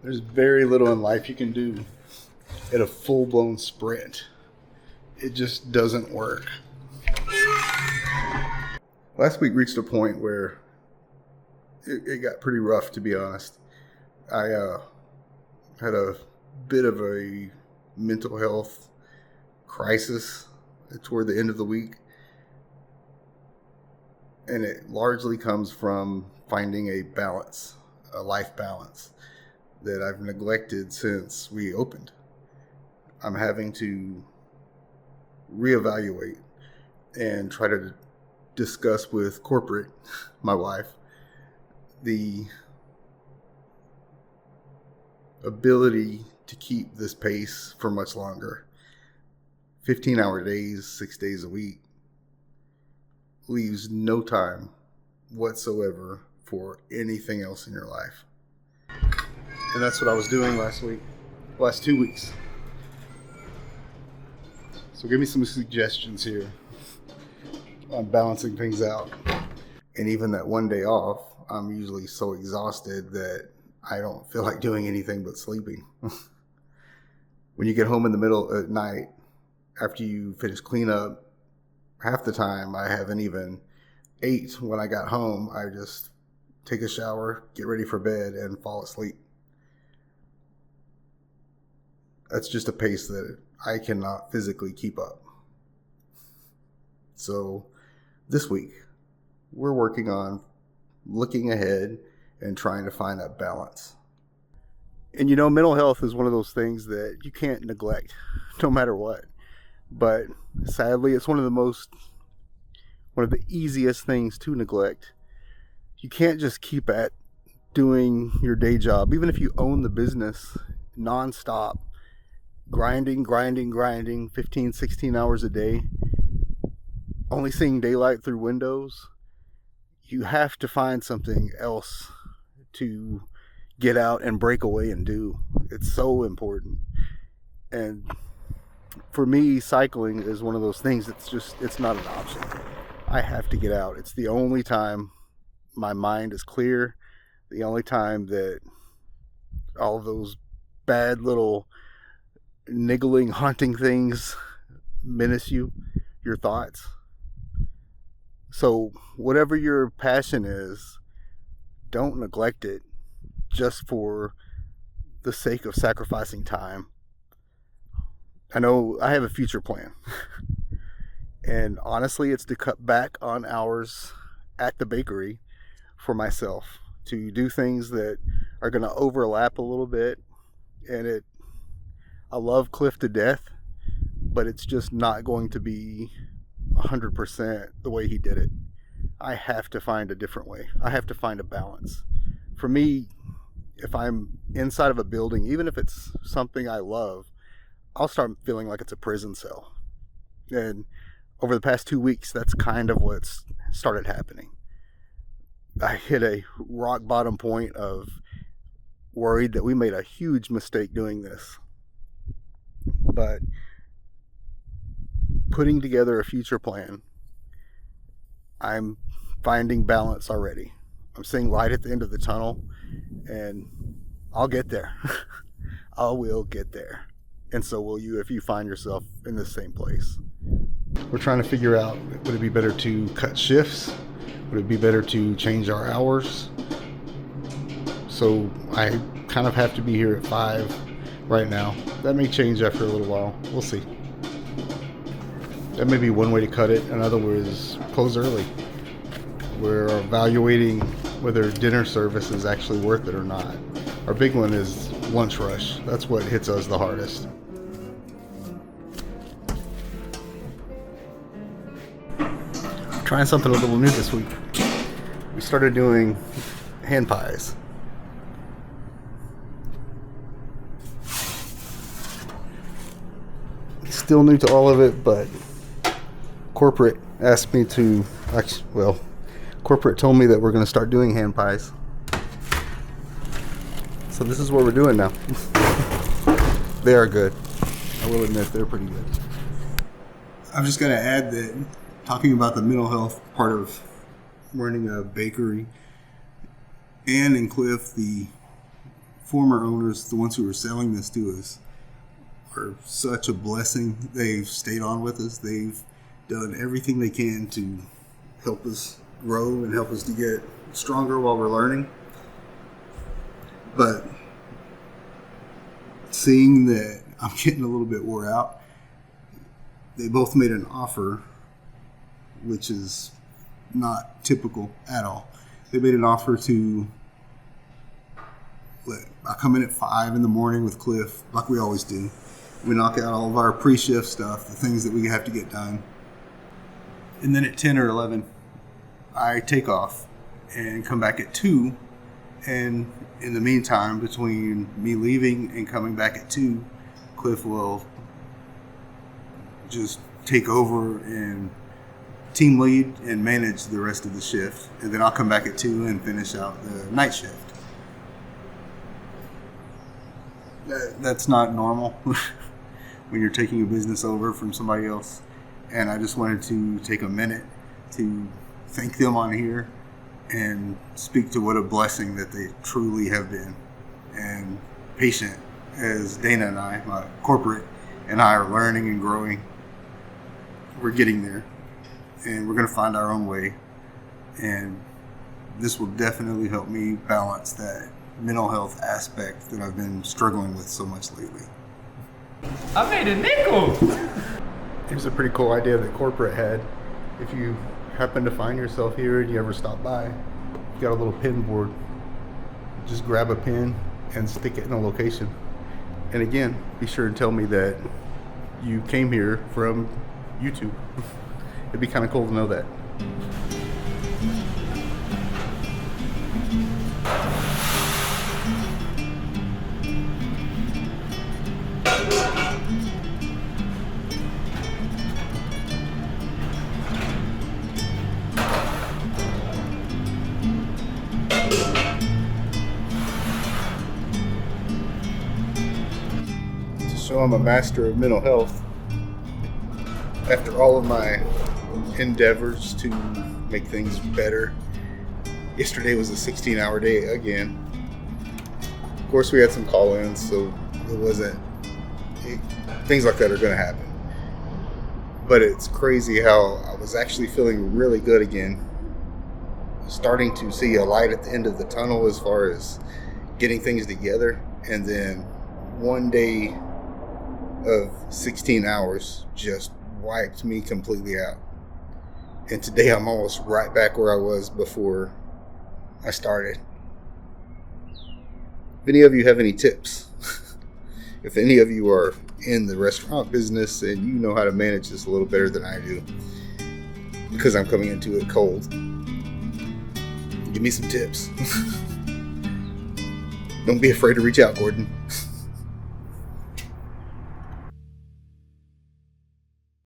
There's very little in life you can do at a full-blown sprint. It just doesn't work. Last week reached a point where it got pretty rough, to be honest. I had a bit of a mental health crisis toward the end of the week. And it largely comes from finding a balance, a life balance that I've neglected since we opened. I'm having to reevaluate and try to discuss with corporate, my wife, the ability to keep this pace for much longer. 15-hour days, 6 days a week, leaves no time whatsoever for anything else in your life. And that's what I was doing last 2 weeks. So give me some suggestions here on balancing things out. And even that one day off, I'm usually so exhausted that I don't feel like doing anything but sleeping. When you get home in the middle at night, after you finish cleanup, half the time I haven't even ate when I got home. I just take a shower, get ready for bed, and fall asleep. That's just a pace that I cannot physically keep up. So this week, we're working on looking ahead and trying to find that balance. And mental health is one of those things that you can't neglect no matter what. But sadly, it's one of the easiest things to neglect. You can't just keep at doing your day job, even if you own the business nonstop, grinding, 15, 16 hours a day, only seeing daylight through windows. You have to find something else to get out and break away and do. It's so important. And for me, cycling is one of those things it's not an option. I have to get out. It's the only time my mind is clear, the only time that all of those bad little niggling, haunting things menace your thoughts. So whatever your passion is, don't neglect it just for the sake of sacrificing time. I know I have a future plan. And honestly, it's to cut back on hours at the bakery for myself, to do things that are going to overlap a little bit. And I love Cliff to death, but it's just not going to be 100% the way he did it. I have to find a different way. I have to find a balance. For me, if I'm inside of a building, even if it's something I love, I'll start feeling like it's a prison cell. And over the past 2 weeks, that's kind of what's started happening. I hit a rock bottom point of worried that we made a huge mistake doing this. But putting together a future plan, I'm finding balance already. I'm seeing light at the end of the tunnel, and I'll get there. I will get there. And so will you if you find yourself in the same place. We're trying to figure out, would it be better to cut shifts? Would it be better to change our hours? So I kind of have to be here at 5 right now. That may change after a little while. We'll see. That may be one way to cut it. Another was close early. We're evaluating whether dinner service is actually worth it or not. Our big one is lunch rush. That's what hits us the hardest. Trying something a little new this week. We started doing hand pies. Still new to all of it, but corporate asked me to, corporate told me that we're going to start doing hand pies. So this is what we're doing now. They are good. I will admit they're pretty good. I'm just going to add that talking about the mental health part of running a bakery, Ann and Cliff, the former owners, the ones who are selling this to us, are such a blessing. They've stayed on with us. They've done everything they can to help us grow and help us to get stronger while we're learning. But seeing that I'm getting a little bit wore out, they both made an offer, which is not typical at all. They made an offer to I come in at 5 in the morning with Cliff, like we always do. We knock out all of our pre-shift stuff, the things that we have to get done. And then at 10 or 11, I take off and come back at 2. And in the meantime, between me leaving and coming back at 2, Cliff will just take over and team lead and manage the rest of the shift. And then I'll come back at 2 and finish out the night shift. That's not normal when you're taking a business over from somebody else. And I just wanted to take a minute to thank them on here and speak to what a blessing that they truly have been. And patient as Dana and I, my corporate, and I are learning and growing. We're getting there. And we're going to find our own way. And this will definitely help me balance that mental health aspect that I've been struggling with so much lately. I made a nickel! It was a pretty cool idea that corporate had. If you happen to find yourself here and you ever stop by, you got a little pin board. Just grab a pin and stick it in a location. And again, be sure and tell me that you came here from YouTube. It'd be kind of cool to know that. So I'm a master of mental health. After all of my endeavors to make things better, yesterday was a 16-hour day again. Of course, we had some call-ins, so things like that are going to happen. But it's crazy how I was actually feeling really good again. Starting to see a light at the end of the tunnel as far as getting things together. And then one day of 16 hours just wiped me completely out. And today I'm almost right back where I was before I started. If any of you have any tips, if any of you are in the restaurant business and you know how to manage this a little better than I do, because I'm coming into it cold, give me some tips. Don't be afraid to reach out, Gordon.